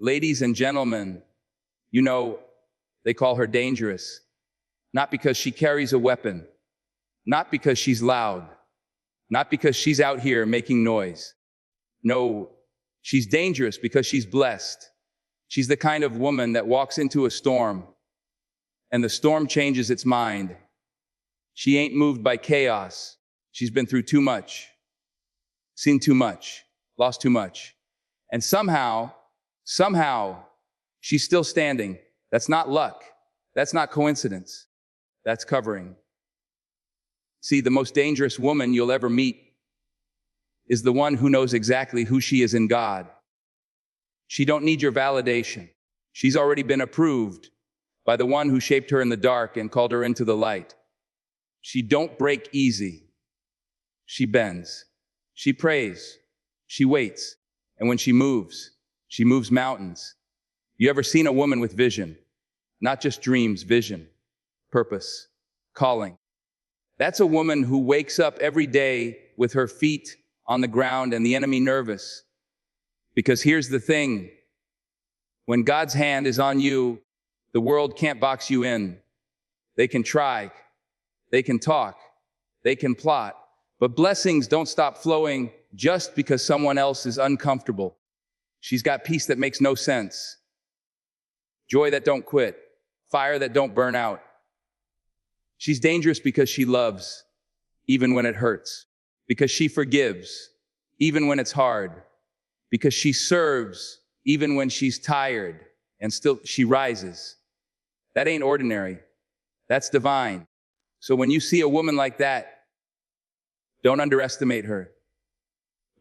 Ladies and gentlemen, you know, they call her dangerous. Not because she carries a weapon, not because she's loud, not because she's out here making noise. No, she's dangerous because she's blessed. She's the kind of woman that walks into a storm, and the storm changes its mind. She ain't moved by chaos. She's been through too much, seen too much, lost too much. And somehow, she's still standing. That's not luck. That's not coincidence. That's covering. See, the most dangerous woman you'll ever meet is the one who knows exactly who she is in God. She don't need your validation. She's already been approved by the one who shaped her in the dark and called her into the light. She don't break easy. She bends. She prays. She waits. And when she moves mountains. You ever seen a woman with vision? Not just dreams, vision, purpose, calling. That's a woman who wakes up every day with her feet on the ground and the enemy nervous. Because here's the thing. When God's hand is on you, the world can't box you in. They can try. They can talk. They can plot. But blessings don't stop flowing just because someone else is uncomfortable. She's got peace that makes no sense. Joy that don't quit. Fire that don't burn out. She's dangerous because she loves, even when it hurts. Because she forgives, even when it's hard. Because she serves, even when she's tired. And still, she rises. That ain't ordinary. That's divine. So when you see a woman like that, don't underestimate her.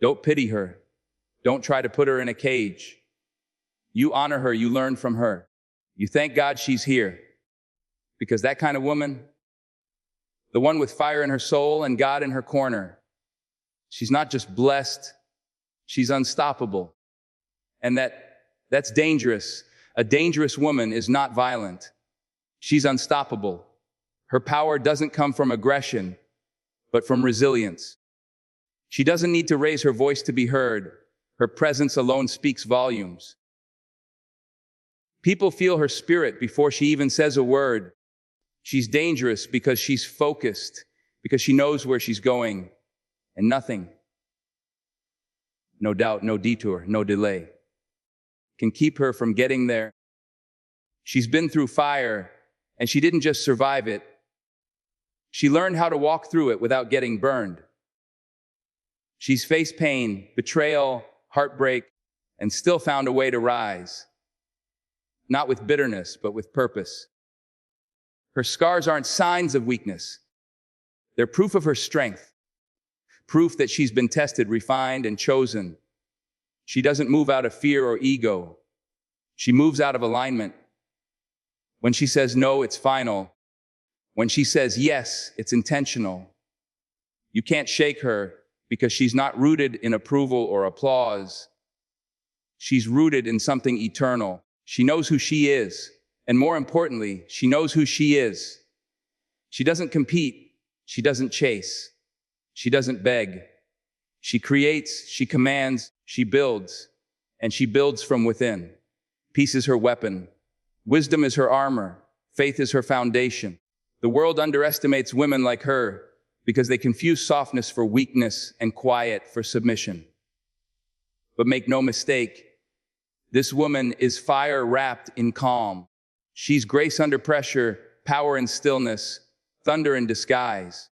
Don't pity her. Don't try to put her in a cage. You honor her. You learn from her. You thank God she's here. Because that kind of woman, the one with fire in her soul and God in her corner, she's not just blessed, she's unstoppable. And that's dangerous. A dangerous woman is not violent. She's unstoppable. Her power doesn't come from aggression, but from resilience. She doesn't need to raise her voice to be heard. Her presence alone speaks volumes. People feel her spirit before she even says a word. She's dangerous because she's focused, because she knows where she's going, and nothing, no doubt, no detour, no delay, can keep her from getting there. She's been through fire, and she didn't just survive it. She learned how to walk through it without getting burned. She's faced pain, betrayal, heartbreak, and still found a way to rise. Not with bitterness, but with purpose. Her scars aren't signs of weakness. They're proof of her strength. Proof that she's been tested, refined, and chosen. She doesn't move out of fear or ego. She moves out of alignment. When she says no, it's final. When she says yes, it's intentional. You can't shake her because she's not rooted in approval or applause. She's rooted in something eternal. She knows who she is. And more importantly, she knows who she is. She doesn't compete. She doesn't chase. She doesn't beg. She creates, she commands, she builds, and she builds from within. Peace is her weapon. Wisdom is her armor. Faith is her foundation. The world underestimates women like her because they confuse softness for weakness and quiet for submission. But make no mistake, this woman is fire wrapped in calm. She's grace under pressure, power in stillness, thunder in disguise.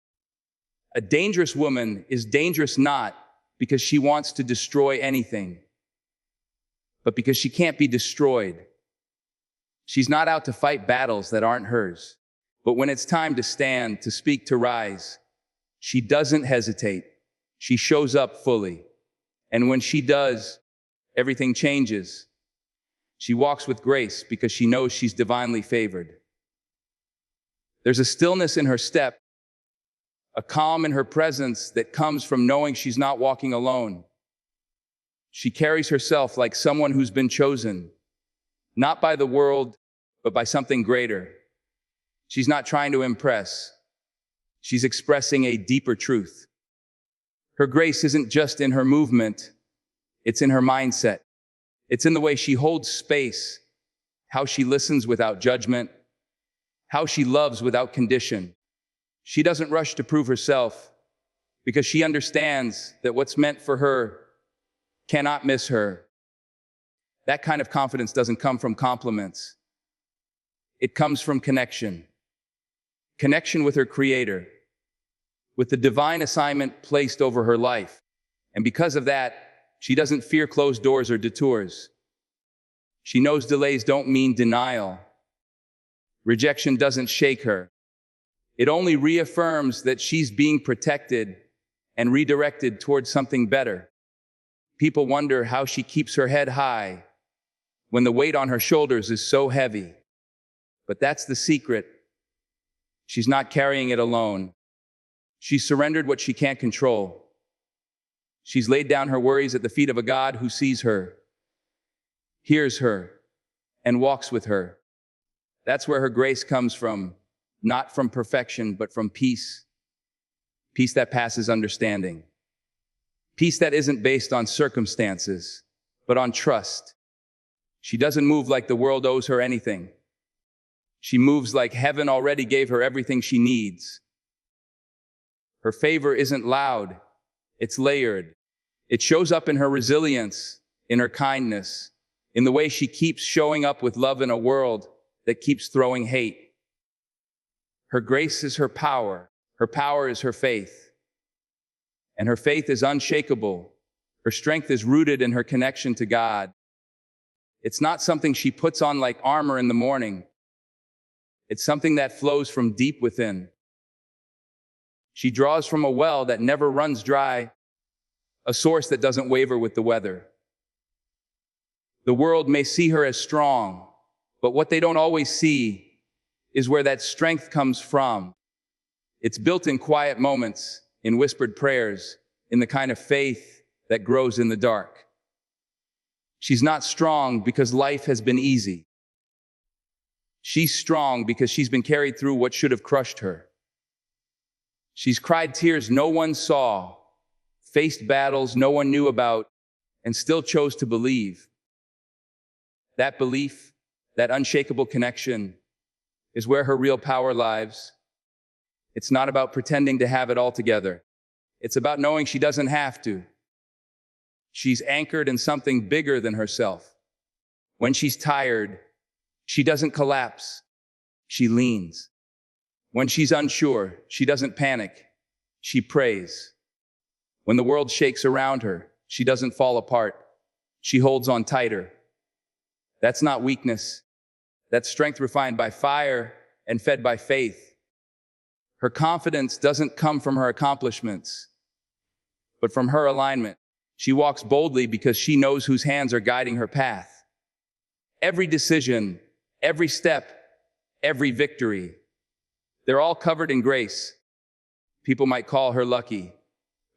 A dangerous woman is dangerous not because she wants to destroy anything, but because she can't be destroyed. She's not out to fight battles that aren't hers. But when it's time to stand, to speak, to rise, she doesn't hesitate. She shows up fully. And when she does, everything changes. She walks with grace because she knows she's divinely favored. There's a stillness in her step, a calm in her presence that comes from knowing she's not walking alone. She carries herself like someone who's been chosen, not by the world, but by something greater. She's not trying to impress. She's expressing a deeper truth. Her grace isn't just in her movement, it's in her mindset. It's in the way she holds space, how she listens without judgment, how she loves without condition. She doesn't rush to prove herself because she understands that what's meant for her cannot miss her. That kind of confidence doesn't come from compliments. It comes from connection. Connection with her Creator, with the divine assignment placed over her life. And because of that, she doesn't fear closed doors or detours. She knows delays don't mean denial. Rejection doesn't shake her. It only reaffirms that she's being protected and redirected towards something better. People wonder how she keeps her head high when the weight on her shoulders is so heavy. But that's the secret. She's not carrying it alone. She's surrendered what she can't control. She's laid down her worries at the feet of a God who sees her, hears her, and walks with her. That's where her grace comes from, not from perfection, but from peace. Peace that passes understanding. Peace that isn't based on circumstances, but on trust. She doesn't move like the world owes her anything. She moves like heaven already gave her everything she needs. Her favor isn't loud, it's layered. It shows up in her resilience, in her kindness, in the way she keeps showing up with love in a world that keeps throwing hate. Her grace is her power is her faith. And her faith is unshakable. Her strength is rooted in her connection to God. It's not something she puts on like armor in the morning. It's something that flows from deep within. She draws from a well that never runs dry, a source that doesn't waver with the weather. The world may see her as strong, but what they don't always see is where that strength comes from. It's built in quiet moments, in whispered prayers, in the kind of faith that grows in the dark. She's not strong because life has been easy. She's strong because she's been carried through what should have crushed her. She's cried tears no one saw, faced battles no one knew about, and still chose to believe. That belief, that unshakable connection, is where her real power lies. It's not about pretending to have it all together. It's about knowing she doesn't have to. She's anchored in something bigger than herself. When she's tired, she doesn't collapse. She leans. When she's unsure, she doesn't panic. She prays. When the world shakes around her, she doesn't fall apart. She holds on tighter. That's not weakness. That's strength refined by fire and fed by faith. Her confidence doesn't come from her accomplishments, but from her alignment. She walks boldly because she knows whose hands are guiding her path. Every decision, every step, every victory, they're all covered in grace. People might call her lucky,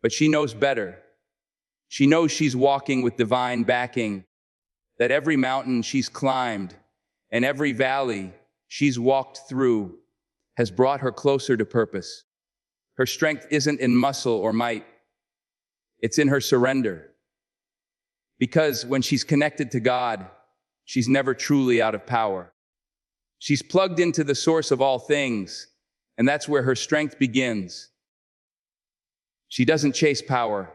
but she knows better. She knows she's walking with divine backing, that every mountain she's climbed and every valley she's walked through has brought her closer to purpose. Her strength isn't in muscle or might. It's in her surrender. Because when she's connected to God, she's never truly out of power. She's plugged into the source of all things, and that's where her strength begins. She doesn't chase power.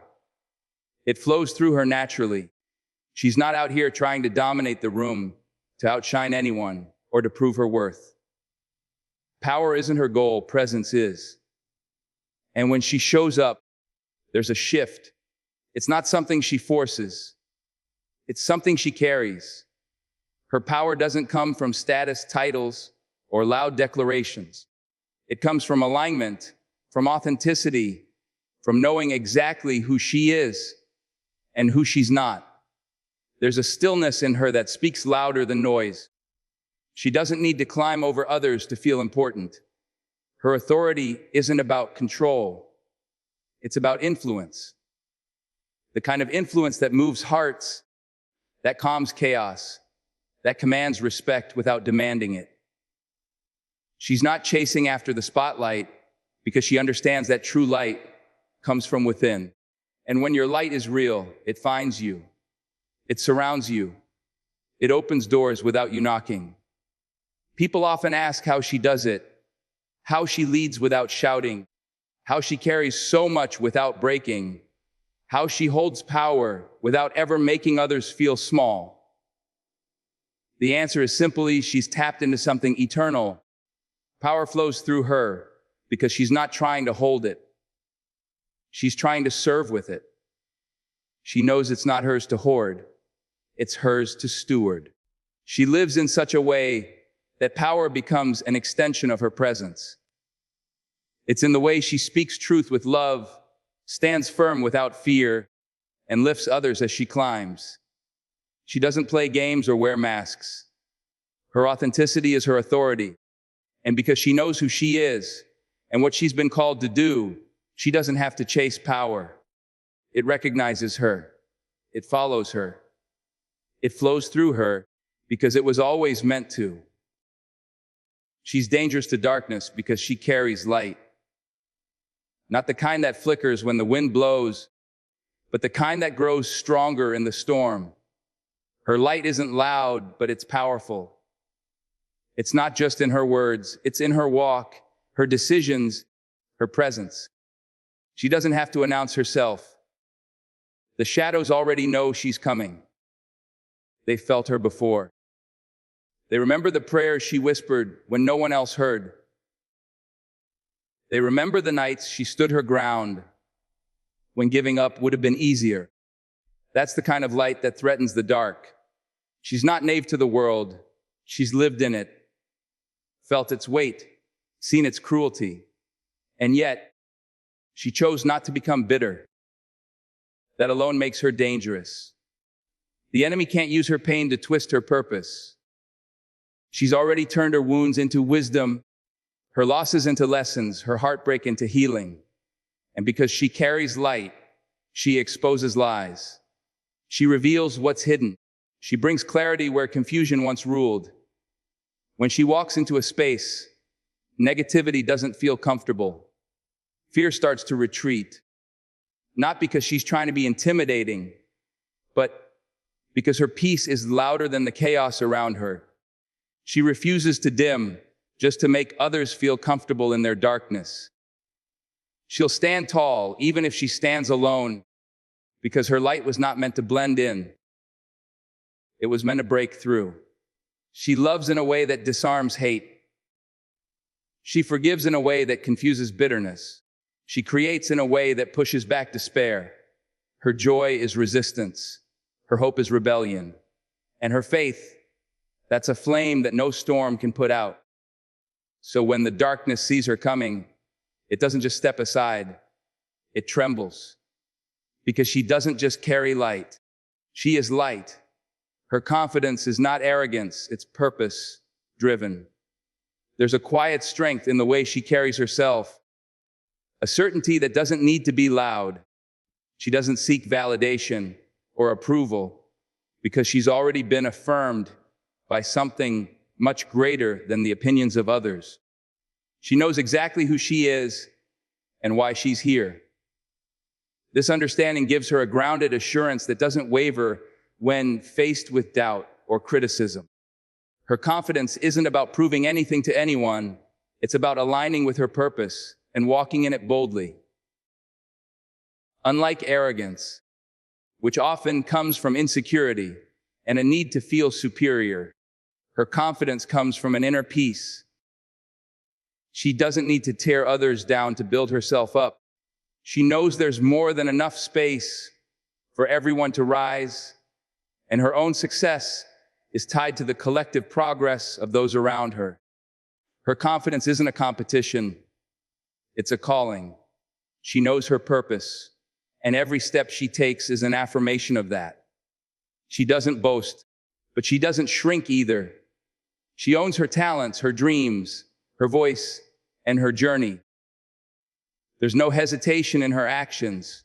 It flows through her naturally. She's not out here trying to dominate the room, to outshine anyone, or to prove her worth. Power isn't her goal, presence is. And when she shows up, there's a shift. It's not something she forces. It's something she carries. Her power doesn't come from status, titles, or loud declarations. It comes from alignment, from authenticity, from knowing exactly who she is and who she's not. There's a stillness in her that speaks louder than noise. She doesn't need to climb over others to feel important. Her authority isn't about control. It's about influence. The kind of influence that moves hearts, that calms chaos, that commands respect without demanding it. She's not chasing after the spotlight because she understands that true light comes from within. And when your light is real, it finds you. It surrounds you. It opens doors without you knocking. People often ask how she does it, how she leads without shouting, how she carries so much without breaking, how she holds power without ever making others feel small. The answer is simply she's tapped into something eternal. Power flows through her because she's not trying to hold it. She's trying to serve with it. She knows it's not hers to hoard. It's hers to steward. She lives in such a way that power becomes an extension of her presence. It's in the way she speaks truth with love, stands firm without fear, and lifts others as she climbs. She doesn't play games or wear masks. Her authenticity is her authority. And because she knows who she is and what she's been called to do, she doesn't have to chase power. It recognizes her. It follows her. It flows through her because it was always meant to. She's dangerous to darkness because she carries light. Not the kind that flickers when the wind blows, but the kind that grows stronger in the storm. Her light isn't loud, but it's powerful. It's not just in her words, it's in her walk, her decisions, her presence. She doesn't have to announce herself. The shadows already know she's coming. They felt her before. They remember the prayers she whispered when no one else heard. They remember the nights she stood her ground when giving up would have been easier. That's the kind of light that threatens the dark. She's not naive to the world. She's lived in it, felt its weight, seen its cruelty, and yet she chose not to become bitter. That alone makes her dangerous. The enemy can't use her pain to twist her purpose. She's already turned her wounds into wisdom, her losses into lessons, her heartbreak into healing. And because she carries light, she exposes lies. She reveals what's hidden. She brings clarity where confusion once ruled. When she walks into a space, negativity doesn't feel comfortable. Fear starts to retreat. Not because she's trying to be intimidating, but because her peace is louder than the chaos around her. She refuses to dim just to make others feel comfortable in their darkness. She'll stand tall even if she stands alone because her light was not meant to blend in. It was meant to break through. She loves in a way that disarms hate. She forgives in a way that confuses bitterness. She creates in a way that pushes back despair. Her joy is resistance. Her hope is rebellion. And her faith, that's a flame that no storm can put out. So when the darkness sees her coming, it doesn't just step aside, it trembles. Because she doesn't just carry light, she is light. Her confidence is not arrogance, it's purpose-driven. There's a quiet strength in the way she carries herself, a certainty that doesn't need to be loud. She doesn't seek validation or approval because she's already been affirmed by something much greater than the opinions of others. She knows exactly who she is and why she's here. This understanding gives her a grounded assurance that doesn't waver when faced with doubt or criticism. Her confidence isn't about proving anything to anyone. It's about aligning with her purpose and walking in it boldly. Unlike arrogance, which often comes from insecurity and a need to feel superior, her confidence comes from an inner peace. She doesn't need to tear others down to build herself up. She knows there's more than enough space for everyone to rise, and her own success is tied to the collective progress of those around her. Her confidence isn't a competition, it's a calling. She knows her purpose, and every step she takes is an affirmation of that. She doesn't boast, but she doesn't shrink either. She owns her talents, her dreams, her voice, and her journey. There's no hesitation in her actions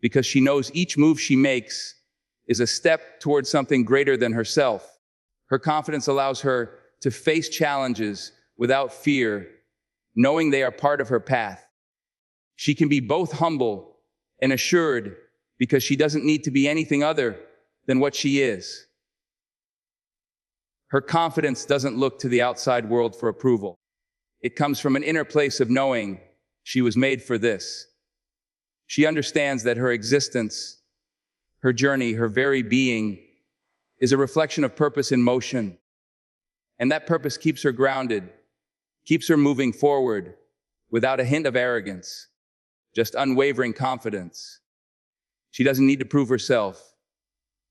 because she knows each move she makes is a step towards something greater than herself. Her confidence allows her to face challenges without fear, knowing they are part of her path. She can be both humble and assured because she doesn't need to be anything other than what she is. Her confidence doesn't look to the outside world for approval. It comes from an inner place of knowing she was made for this. She understands that her existence, her journey, her very being is a reflection of purpose in motion. And that purpose keeps her grounded, keeps her moving forward without a hint of arrogance, just unwavering confidence. She doesn't need to prove herself.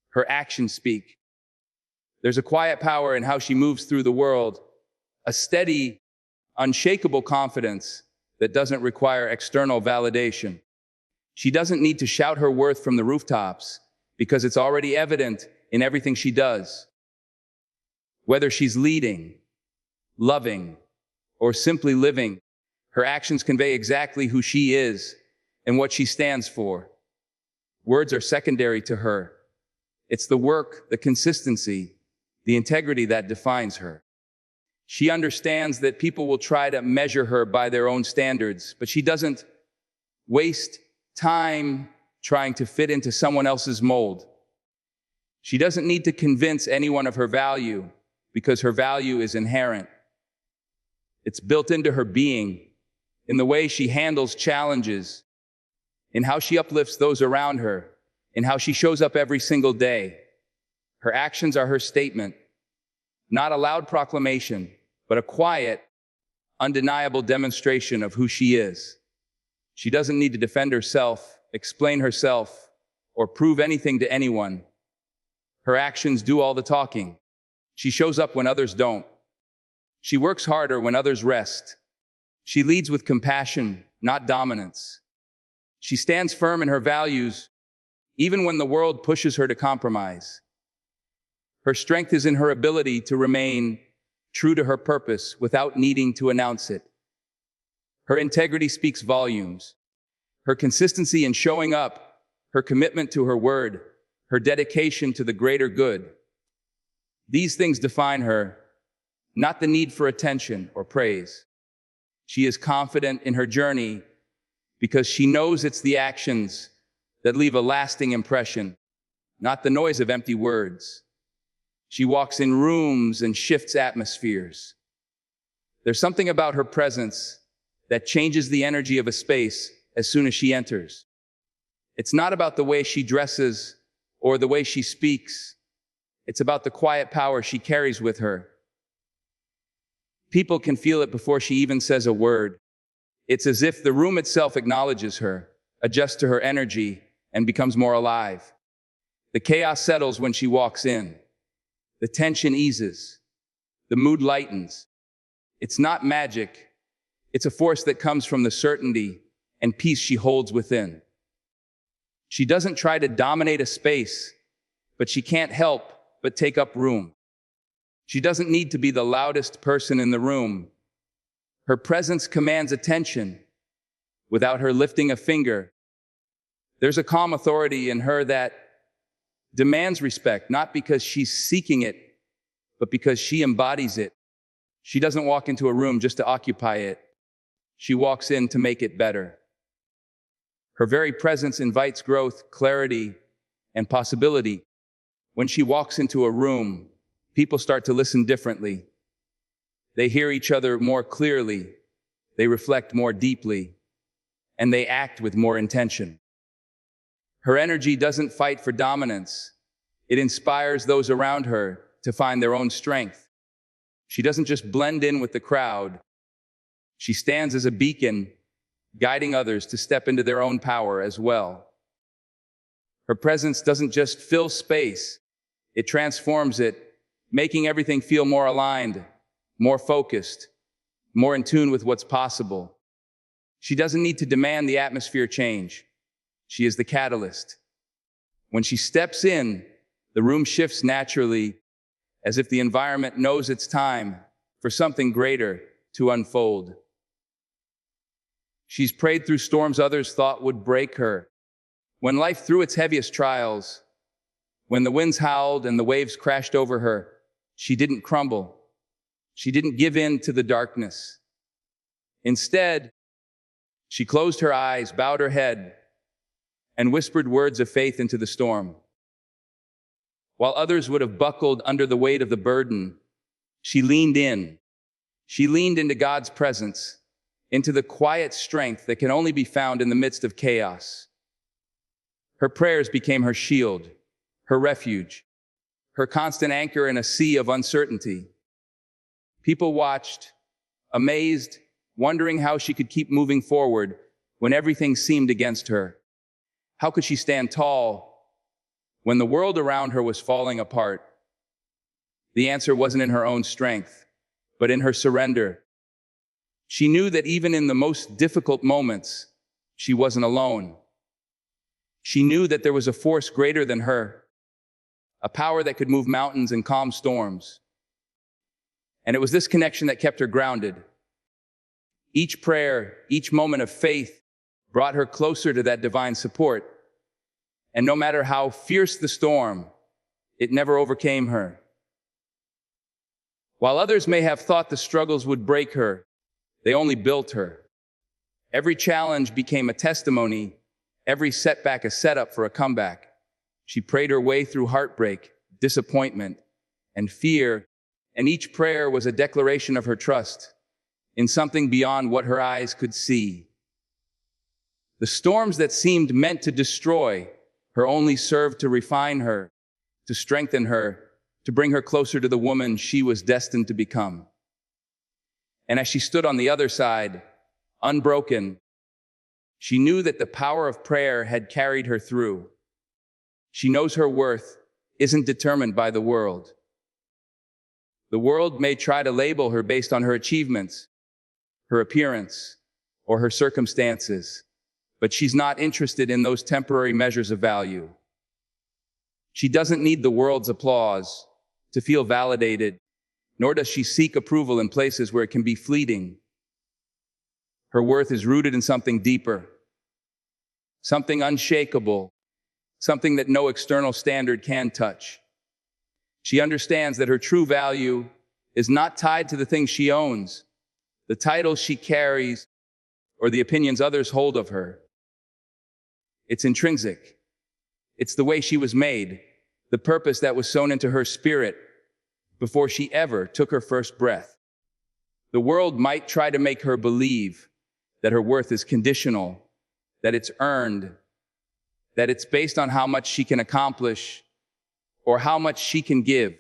Her actions speak. There's a quiet power in how she moves through the world, a steady, unshakable confidence that doesn't require external validation. She doesn't need to shout her worth from the rooftops because it's already evident in everything she does. Whether she's leading, loving, or simply living, her actions convey exactly who she is and what she stands for. Words are secondary to her. It's the work, the consistency, the integrity that defines her. She understands that people will try to measure her by their own standards, but she doesn't waste time trying to fit into someone else's mold. She doesn't need to convince anyone of her value because her value is inherent. It's built into her being, in the way she handles challenges, in how she uplifts those around her, in how she shows up every single day. Her actions are her statement, not a loud proclamation, but a quiet, undeniable demonstration of who she is. She doesn't need to defend herself, explain herself, or prove anything to anyone. Her actions do all the talking. She shows up when others don't. She works harder when others rest. She leads with compassion, not dominance. She stands firm in her values, even when the world pushes her to compromise. Her strength is in her ability to remain true to her purpose without needing to announce it. Her integrity speaks volumes. Her consistency in showing up, her commitment to her word, her dedication to the greater good. These things define her, not the need for attention or praise. She is confident in her journey because she knows it's the actions that leave a lasting impression, not the noise of empty words. She walks in rooms and shifts atmospheres. There's something about her presence that changes the energy of a space as soon as she enters. It's not about the way she dresses or the way she speaks. It's about the quiet power she carries with her. People can feel it before she even says a word. It's as if the room itself acknowledges her, adjusts to her energy, and becomes more alive. The chaos settles when she walks in. The tension eases. The mood lightens. It's not magic. It's a force that comes from the certainty and peace she holds within. She doesn't try to dominate a space, but she can't help but take up room. She doesn't need to be the loudest person in the room. Her presence commands attention without her lifting a finger. There's a calm authority in her that demands respect, not because she's seeking it, but because she embodies it. She doesn't walk into a room just to occupy it. She walks in to make it better. Her very presence invites growth, clarity, and possibility. When she walks into a room, people start to listen differently. They hear each other more clearly, they reflect more deeply, and they act with more intention. Her energy doesn't fight for dominance. It inspires those around her to find their own strength. She doesn't just blend in with the crowd. She stands as a beacon, guiding others to step into their own power as well. Her presence doesn't just fill space, it transforms it, making everything feel more aligned, more focused, more in tune with what's possible. She doesn't need to demand the atmosphere change. She is the catalyst. When she steps in, the room shifts naturally, as if the environment knows it's time for something greater to unfold. She's prayed through storms others thought would break her. When life threw its heaviest trials, when the winds howled and the waves crashed over her, she didn't crumble. She didn't give in to the darkness. Instead, she closed her eyes, bowed her head, and whispered words of faith into the storm. While others would have buckled under the weight of the burden, She leaned in. She leaned into God's presence, into the quiet strength that can only be found in the midst of chaos. Her prayers became her shield, her refuge, her constant anchor in a sea of uncertainty. People watched, amazed, wondering how she could keep moving forward when everything seemed against her. How could she stand tall when the world around her was falling apart? The answer wasn't in her own strength, but in her surrender. She knew that even in the most difficult moments, she wasn't alone. She knew that there was a force greater than her, a power that could move mountains and calm storms. And it was this connection that kept her grounded. Each prayer, each moment of faith brought her closer to that divine support. And no matter how fierce the storm, it never overcame her. While others may have thought the struggles would break her, they only built her. Every challenge became a testimony, every setback a setup for a comeback. She prayed her way through heartbreak, disappointment, and fear, and each prayer was a declaration of her trust in something beyond what her eyes could see. The storms that seemed meant to destroy her only served to refine her, to strengthen her, to bring her closer to the woman she was destined to become. And as she stood on the other side, unbroken, she knew that the power of prayer had carried her through. She knows her worth isn't determined by the world. The world may try to label her based on her achievements, her appearance, or her circumstances, but she's not interested in those temporary measures of value. She doesn't need the world's applause to feel validated, nor does she seek approval in places where it can be fleeting. Her worth is rooted in something deeper, something unshakable, something that no external standard can touch. She understands that her true value is not tied to the things she owns, the titles she carries, or the opinions others hold of her. It's intrinsic. It's the way she was made, the purpose that was sown into her spirit before she ever took her first breath. The world might try to make her believe that her worth is conditional, that it's earned, that it's based on how much she can accomplish or how much she can give.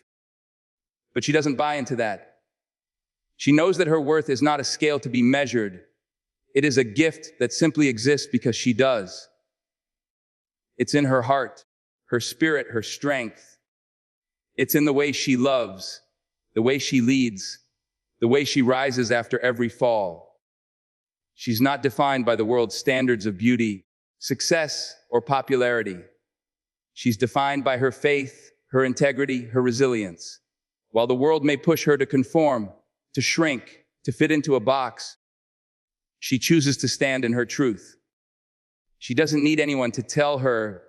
But she doesn't buy into that. She knows that her worth is not a scale to be measured. It is a gift that simply exists because she does. It's in her heart, her spirit, her strength. It's in the way she loves, the way she leads, the way she rises after every fall. She's not defined by the world's standards of beauty, success, or popularity. She's defined by her faith, her integrity, her resilience. While the world may push her to conform, to shrink, to fit into a box, she chooses to stand in her truth. She doesn't need anyone to tell her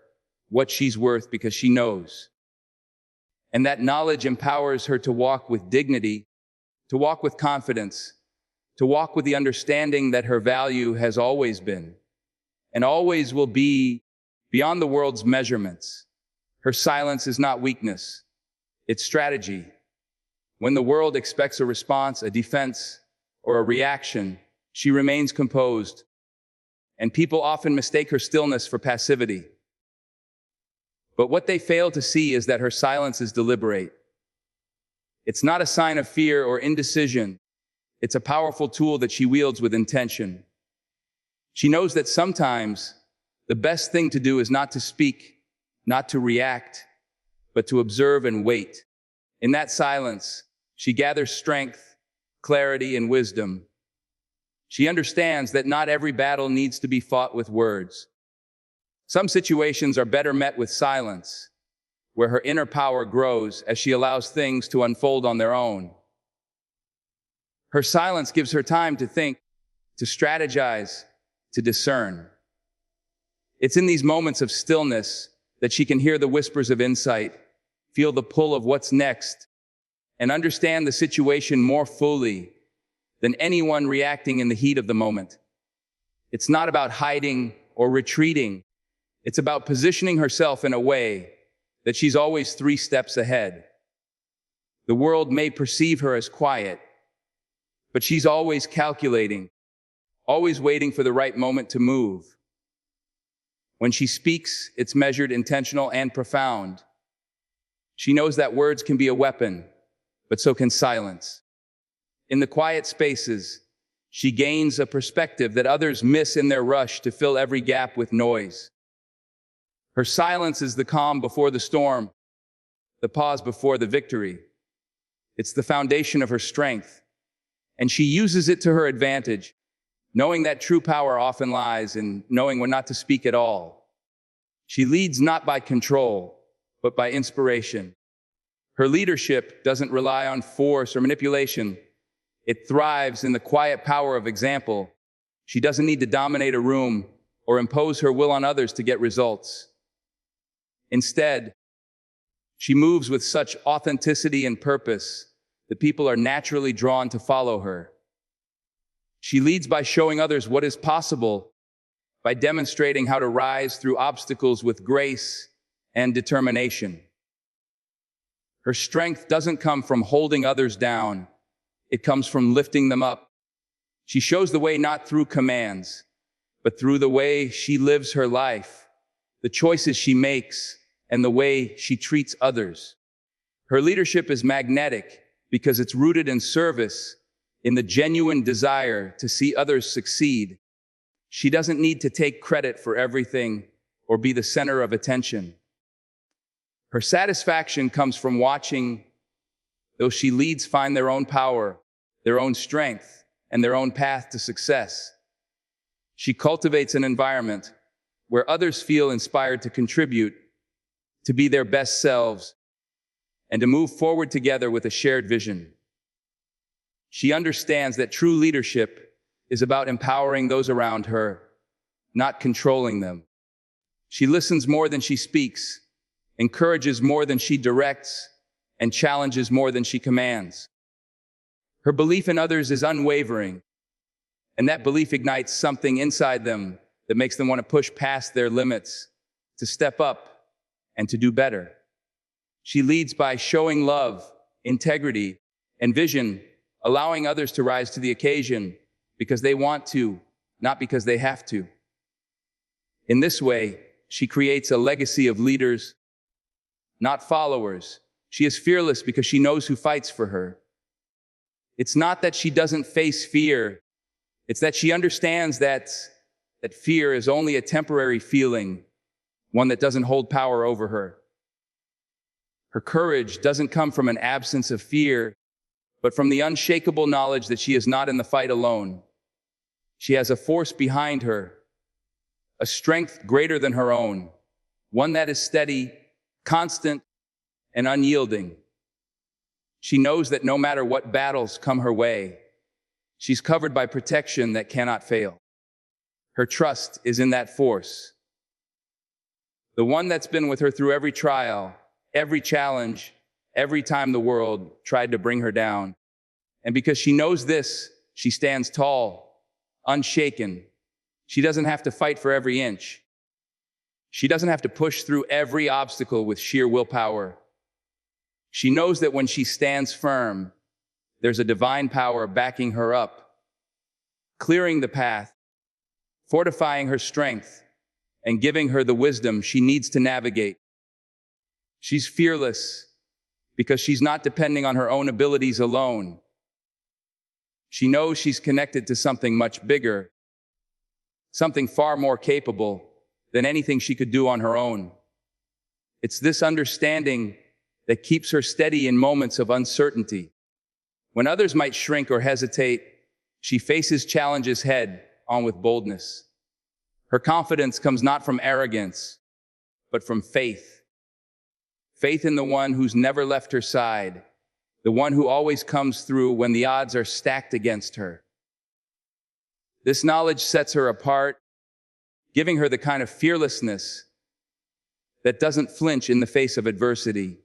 what she's worth because she knows. And that knowledge empowers her to walk with dignity, to walk with confidence, to walk with the understanding that her value has always been and always will be beyond the world's measurements. Her silence is not weakness, it's strategy. When the world expects a response, a defense, or a reaction, she remains composed, and people often mistake her stillness for passivity. But what they fail to see is that her silence is deliberate. It's not a sign of fear or indecision. It's a powerful tool that she wields with intention. She knows that sometimes the best thing to do is not to speak, not to react, but to observe and wait. In that silence, she gathers strength, clarity, and wisdom. She understands that not every battle needs to be fought with words. Some situations are better met with silence, where her inner power grows as she allows things to unfold on their own. Her silence gives her time to think, to strategize, to discern. It's in these moments of stillness that she can hear the whispers of insight, feel the pull of what's next, and understand the situation more fully than anyone reacting in the heat of the moment. It's not about hiding or retreating. It's about positioning herself in a way that she's always 3 steps ahead. The world may perceive her as quiet, but she's always calculating, always waiting for the right moment to move. When she speaks, it's measured, intentional, and profound. She knows that words can be a weapon, but so can silence. In the quiet spaces, she gains a perspective that others miss in their rush to fill every gap with noise. Her silence is the calm before the storm, the pause before the victory. It's the foundation of her strength, and she uses it to her advantage, knowing that true power often lies in knowing when not to speak at all. She leads not by control, but by inspiration. Her leadership doesn't rely on force or manipulation. It thrives in the quiet power of example. She doesn't need to dominate a room or impose her will on others to get results. Instead, she moves with such authenticity and purpose that people are naturally drawn to follow her. She leads by showing others what is possible, by demonstrating how to rise through obstacles with grace and determination. Her strength doesn't come from holding others down. It comes from lifting them up. She shows the way not through commands, but through the way she lives her life, the choices she makes, and the way she treats others. Her leadership is magnetic because it's rooted in service, in the genuine desire to see others succeed. She doesn't need to take credit for everything or be the center of attention. Her satisfaction comes from watching those she leads find their own power, their own strength, and their own path to success. She cultivates an environment where others feel inspired to contribute, to be their best selves, and to move forward together with a shared vision. She understands that true leadership is about empowering those around her, not controlling them. She listens more than she speaks, encourages more than she directs, and challenges more than she commands. Her belief in others is unwavering, and that belief ignites something inside them that makes them want to push past their limits, to step up, and to do better. She leads by showing love, integrity, and vision, allowing others to rise to the occasion because they want to, not because they have to. In this way, she creates a legacy of leaders, not followers. She is fearless because she knows who fights for her. It's not that she doesn't face fear. It's that she understands that fear is only a temporary feeling, one that doesn't hold power over her. Her courage doesn't come from an absence of fear, but from the unshakable knowledge that she is not in the fight alone. She has a force behind her, a strength greater than her own, one that is steady, constant, and unyielding. She knows that no matter what battles come her way, she's covered by protection that cannot fail. Her trust is in that force, the one that's been with her through every trial, every challenge, every time the world tried to bring her down. And because she knows this, she stands tall, unshaken. She doesn't have to fight for every inch. She doesn't have to push through every obstacle with sheer willpower. She knows that when she stands firm, there's a divine power backing her up, clearing the path, fortifying her strength, and giving her the wisdom she needs to navigate. She's fearless because she's not depending on her own abilities alone. She knows she's connected to something much bigger, something far more capable than anything she could do on her own. It's this understanding that keeps her steady in moments of uncertainty. When others might shrink or hesitate, she faces challenges head on with boldness. Her confidence comes not from arrogance, but from faith. Faith in the one who's never left her side, the one who always comes through when the odds are stacked against her. This knowledge sets her apart, giving her the kind of fearlessness that doesn't flinch in the face of adversity,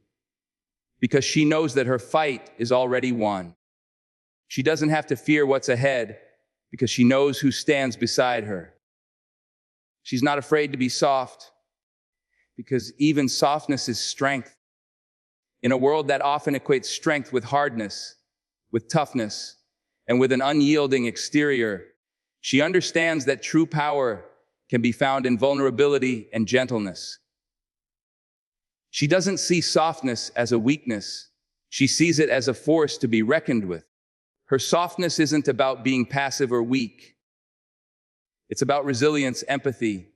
because she knows that her fight is already won. She doesn't have to fear what's ahead because she knows who stands beside her. She's not afraid to be soft because even softness is strength. In a world that often equates strength with hardness, with toughness, and with an unyielding exterior, she understands that true power can be found in vulnerability and gentleness. She doesn't see softness as a weakness. She sees it as a force to be reckoned with. Her softness isn't about being passive or weak. It's about resilience, empathy,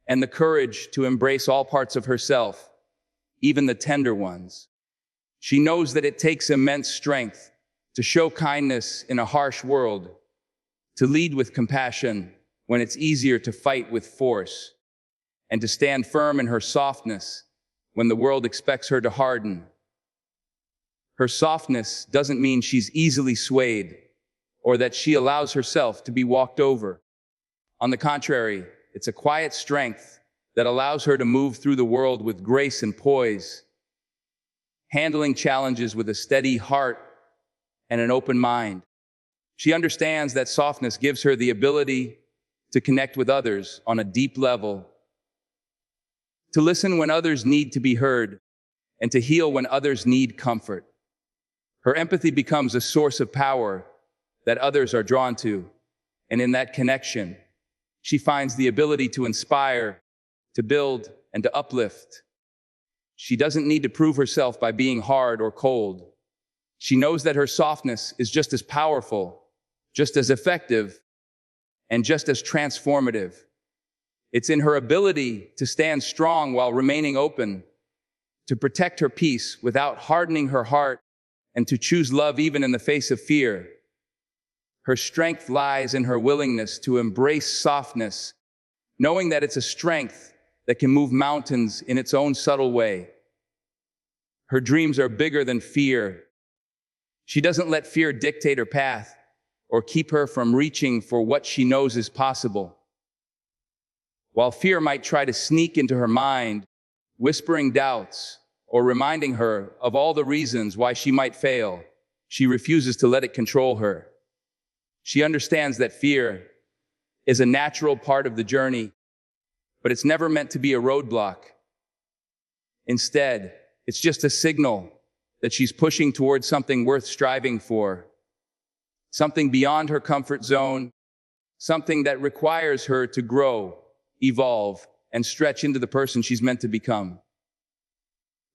and the courage to embrace all parts of herself, even the tender ones. She knows that it takes immense strength to show kindness in a harsh world, to lead with compassion when it's easier to fight with force, and to stand firm in her softness when the world expects her to harden. Her softness doesn't mean she's easily swayed or that she allows herself to be walked over. On the contrary, it's a quiet strength that allows her to move through the world with grace and poise, handling challenges with a steady heart and an open mind. She understands that softness gives her the ability to connect with others on a deep level, to listen when others need to be heard, and to heal when others need comfort. Her empathy becomes a source of power that others are drawn to, and in that connection, she finds the ability to inspire, to build, and to uplift. She doesn't need to prove herself by being hard or cold. She knows that her softness is just as powerful, just as effective, and just as transformative. It's in her ability to stand strong while remaining open, to protect her peace without hardening her heart, and to choose love even in the face of fear. Her strength lies in her willingness to embrace softness, knowing that it's a strength that can move mountains in its own subtle way. Her dreams are bigger than fear. She doesn't let fear dictate her path or keep her from reaching for what she knows is possible. While fear might try to sneak into her mind, whispering doubts or reminding her of all the reasons why she might fail, she refuses to let it control her. She understands that fear is a natural part of the journey, but it's never meant to be a roadblock. Instead, it's just a signal that she's pushing towards something worth striving for, something beyond her comfort zone, something that requires her to grow, evolve, and stretch into the person she's meant to become.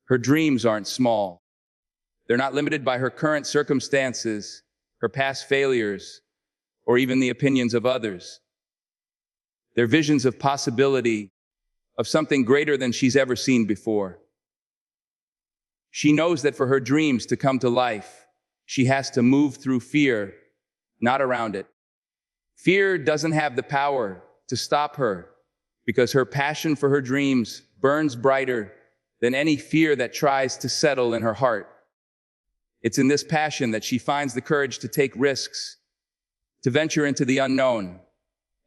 Her dreams aren't small. They're not limited by her current circumstances, her past failures, or even the opinions of others. They're visions of possibility, of something greater than she's ever seen before. She knows that for her dreams to come to life, she has to move through fear, not around it. Fear doesn't have the power to stop her because her passion for her dreams burns brighter than any fear that tries to settle in her heart. It's in this passion that she finds the courage to take risks, to venture into the unknown,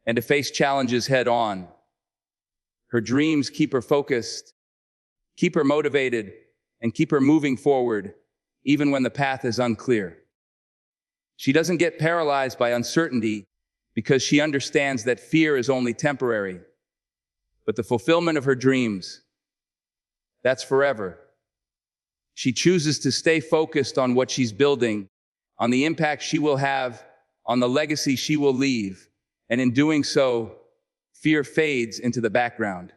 and to face challenges head on. Her dreams keep her focused, keep her motivated, and keep her moving forward, even when the path is unclear. She doesn't get paralyzed by uncertainty because she understands that fear is only temporary. But the fulfillment of her dreams, that's forever. She chooses to stay focused on what she's building, on the impact she will have, on the legacy she will leave, and in doing so, fear fades into the background.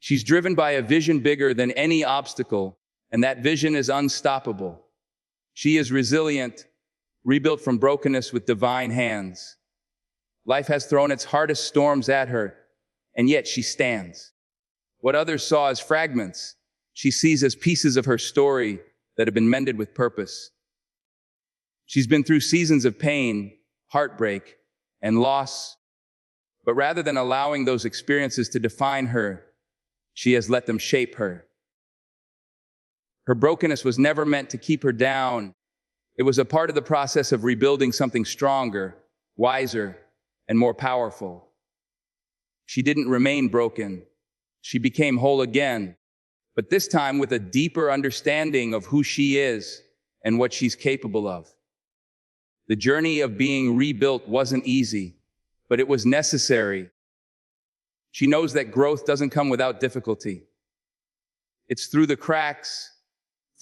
She's driven by a vision bigger than any obstacle, and that vision is unstoppable. She is resilient, rebuilt from brokenness with divine hands. Life has thrown its hardest storms at her, and yet she stands. What others saw as fragments, she sees as pieces of her story that have been mended with purpose. She's been through seasons of pain, heartbreak, and loss, but rather than allowing those experiences to define her, she has let them shape her. Her brokenness was never meant to keep her down. It was a part of the process of rebuilding something stronger, wiser, and more powerful. She didn't remain broken. She became whole again, but this time with a deeper understanding of who she is and what she's capable of. The journey of being rebuilt wasn't easy, but it was necessary. She knows that growth doesn't come without difficulty. It's through the cracks,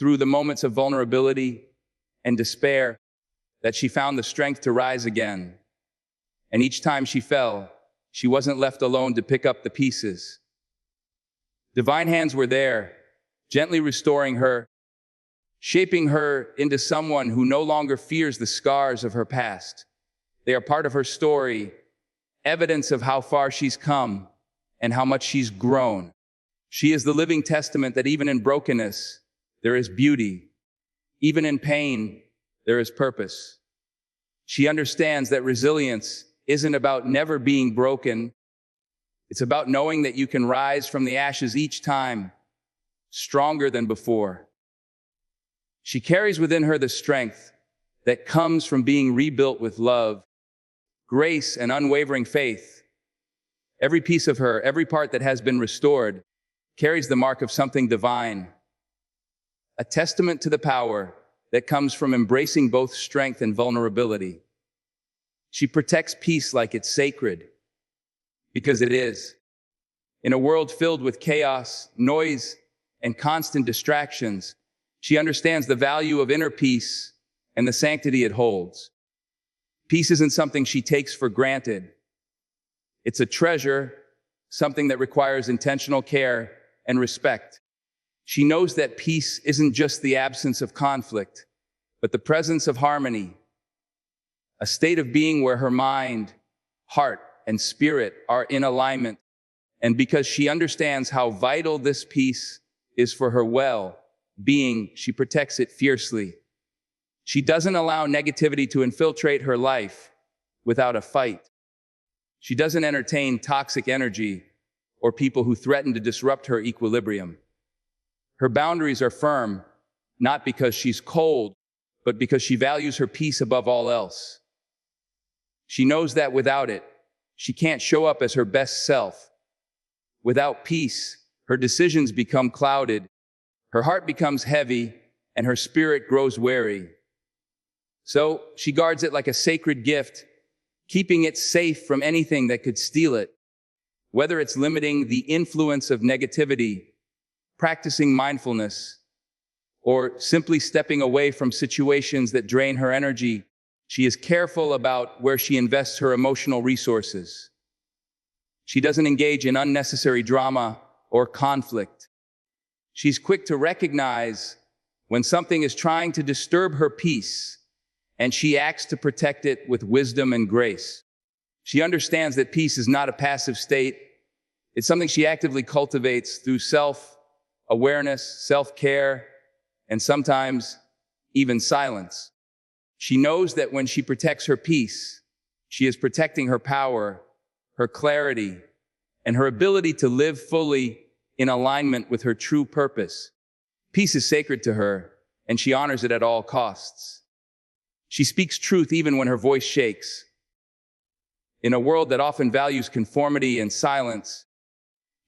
through the moments of vulnerability and despair that she found the strength to rise again. And each time she fell, she wasn't left alone to pick up the pieces. Divine hands were there, gently restoring her, shaping her into someone who no longer fears the scars of her past. They are part of her story, evidence of how far she's come and how much she's grown. She is the living testament that even in brokenness, there is beauty. Even in pain, there is purpose. She understands that resilience isn't about never being broken. It's about knowing that you can rise from the ashes each time, stronger than before. She carries within her the strength that comes from being rebuilt with love, grace, and unwavering faith. Every piece of her, every part that has been restored, carries the mark of something divine, a testament to the power that comes from embracing both strength and vulnerability. She protects peace like it's sacred, because it is. In a world filled with chaos, noise, and constant distractions, she understands the value of inner peace and the sanctity it holds. Peace isn't something she takes for granted. It's a treasure, something that requires intentional care and respect. She knows that peace isn't just the absence of conflict, but the presence of harmony, a state of being where her mind, heart, and spirit are in alignment. And because she understands how vital this peace is for her well-being, she protects it fiercely. She doesn't allow negativity to infiltrate her life without a fight. She doesn't entertain toxic energy or people who threaten to disrupt her equilibrium. Her boundaries are firm, not because she's cold, but because she values her peace above all else. She knows that without it, she can't show up as her best self. Without peace, her decisions become clouded, her heart becomes heavy, and her spirit grows weary. So she guards it like a sacred gift, keeping it safe from anything that could steal it. Whether it's limiting the influence of negativity, practicing mindfulness, or simply stepping away from situations that drain her energy, she is careful about where she invests her emotional resources. She doesn't engage in unnecessary drama or conflict. She's quick to recognize when something is trying to disturb her peace, and she acts to protect it with wisdom and grace. She understands that peace is not a passive state. It's something she actively cultivates through self-awareness, self-care, and sometimes even silence. She knows that when she protects her peace, she is protecting her power, her clarity, and her ability to live fully in alignment with her true purpose. Peace is sacred to her, and she honors it at all costs. She speaks truth even when her voice shakes. In a world that often values conformity and silence,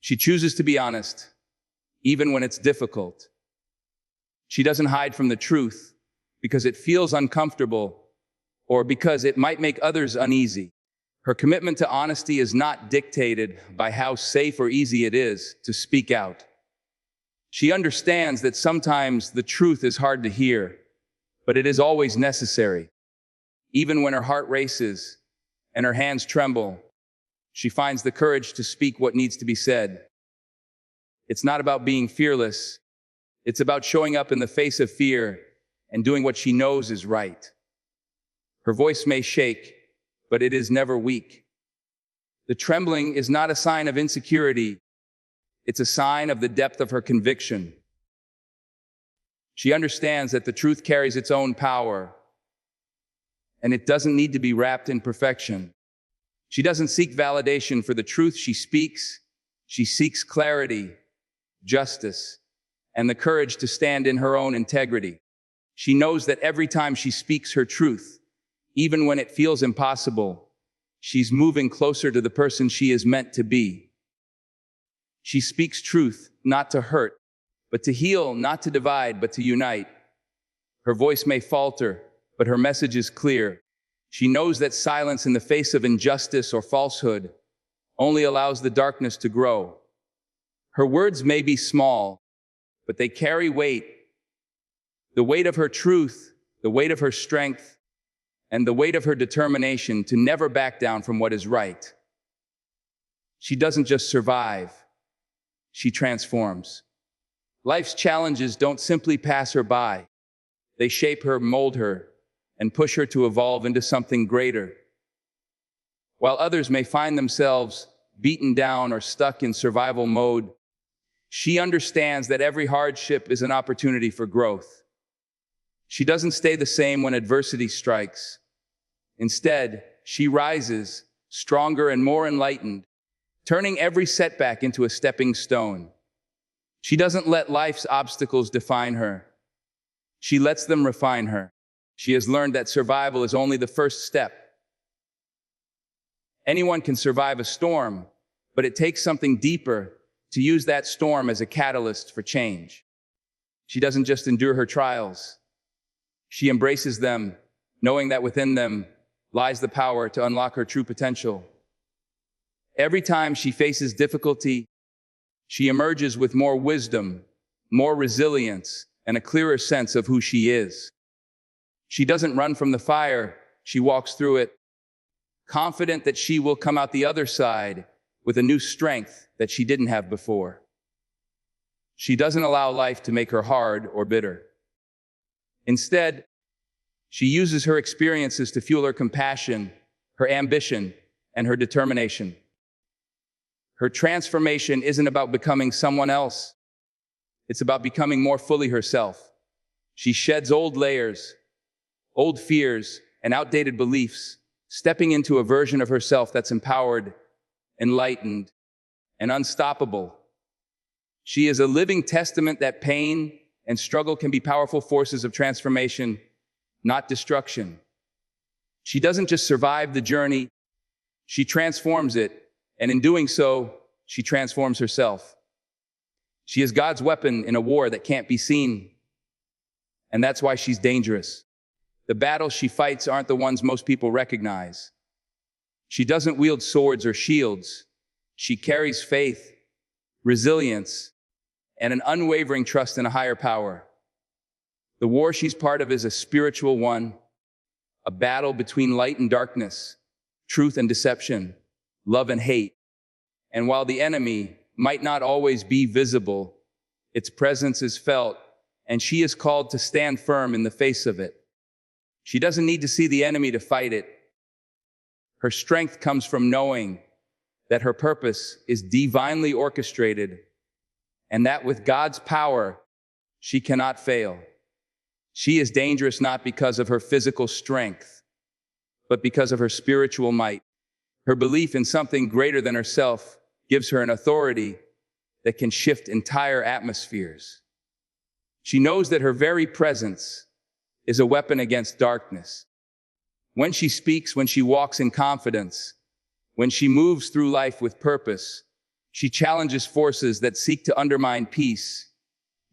she chooses to be honest, even when it's difficult. She doesn't hide from the truth because it feels uncomfortable or because it might make others uneasy. Her commitment to honesty is not dictated by how safe or easy it is to speak out. She understands that sometimes the truth is hard to hear, but it is always necessary. Even when her heart races and her hands tremble, she finds the courage to speak what needs to be said. It's not about being fearless. It's about showing up in the face of fear and doing what she knows is right. Her voice may shake, but it is never weak. The trembling is not a sign of insecurity. It's a sign of the depth of her conviction. She understands that the truth carries its own power, and it doesn't need to be wrapped in perfection. She doesn't seek validation for the truth she speaks. She seeks clarity, justice, and the courage to stand in her own integrity. She knows that every time she speaks her truth, even when it feels impossible, she's moving closer to the person she is meant to be. She speaks truth, not to hurt, but to heal, not to divide, but to unite. Her voice may falter, but her message is clear. She knows that silence in the face of injustice or falsehood only allows the darkness to grow. Her words may be small, but they carry weight, The weight of her truth, the weight of her strength, and the weight of her determination to never back down from what is right. She doesn't just survive, she transforms. Life's challenges don't simply pass her by. They shape her, mold her, and push her to evolve into something greater. While others may find themselves beaten down or stuck in survival mode, she understands that every hardship is an opportunity for growth. She doesn't stay the same when adversity strikes. Instead, she rises, stronger and more enlightened, turning every setback into a stepping stone. She doesn't let life's obstacles define her. She lets them refine her. She has learned that survival is only the first step. Anyone can survive a storm, but it takes something deeper to use that storm as a catalyst for change. She doesn't just endure her trials. She embraces them, knowing that within them lies the power to unlock her true potential. Every time she faces difficulty, she emerges with more wisdom, more resilience, and a clearer sense of who she is. She doesn't run from the fire, she walks through it, confident that she will come out the other side with a new strength that she didn't have before. She doesn't allow life to make her hard or bitter. Instead, she uses her experiences to fuel her compassion, her ambition, and her determination. Her transformation isn't about becoming someone else. It's about becoming more fully herself. She sheds old layers, old fears, and outdated beliefs, stepping into a version of herself that's empowered, enlightened, and unstoppable. She is a living testament that pain and struggle can be powerful forces of transformation, not destruction. She doesn't just survive the journey, she transforms it, and in doing so, she transforms herself. She is God's weapon in a war that can't be seen, and that's why she's dangerous. The battles she fights aren't the ones most people recognize. She doesn't wield swords or shields. She carries faith, resilience, and an unwavering trust in a higher power. The war she's part of is a spiritual one, a battle between light and darkness, truth and deception, love and hate. And while the enemy might not always be visible, its presence is felt, and she is called to stand firm in the face of it. She doesn't need to see the enemy to fight it. Her strength comes from knowing that her purpose is divinely orchestrated, and that with God's power, she cannot fail. She is dangerous not because of her physical strength, but because of her spiritual might. Her belief in something greater than herself gives her an authority that can shift entire atmospheres. She knows that her very presence is a weapon against darkness. When she speaks, when she walks in confidence, when she moves through life with purpose, she challenges forces that seek to undermine peace,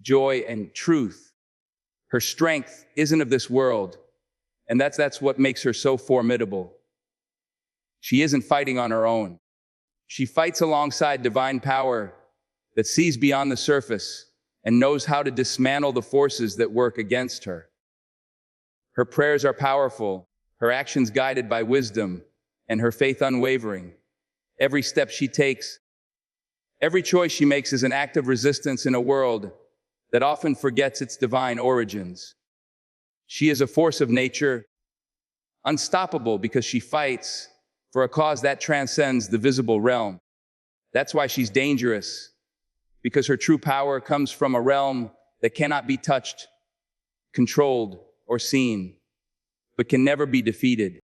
joy, and truth. Her strength isn't of this world, and that's what makes her so formidable. She isn't fighting on her own. She fights alongside divine power that sees beyond the surface and knows how to dismantle the forces that work against her. Her prayers are powerful, her actions guided by wisdom, and her faith unwavering. Every step she takes, every choice she makes is an act of resistance in a world that often forgets its divine origins. She is a force of nature, unstoppable because she fights for a cause that transcends the visible realm. That's why she's dangerous, because her true power comes from a realm that cannot be touched, controlled, or seen, but can never be defeated.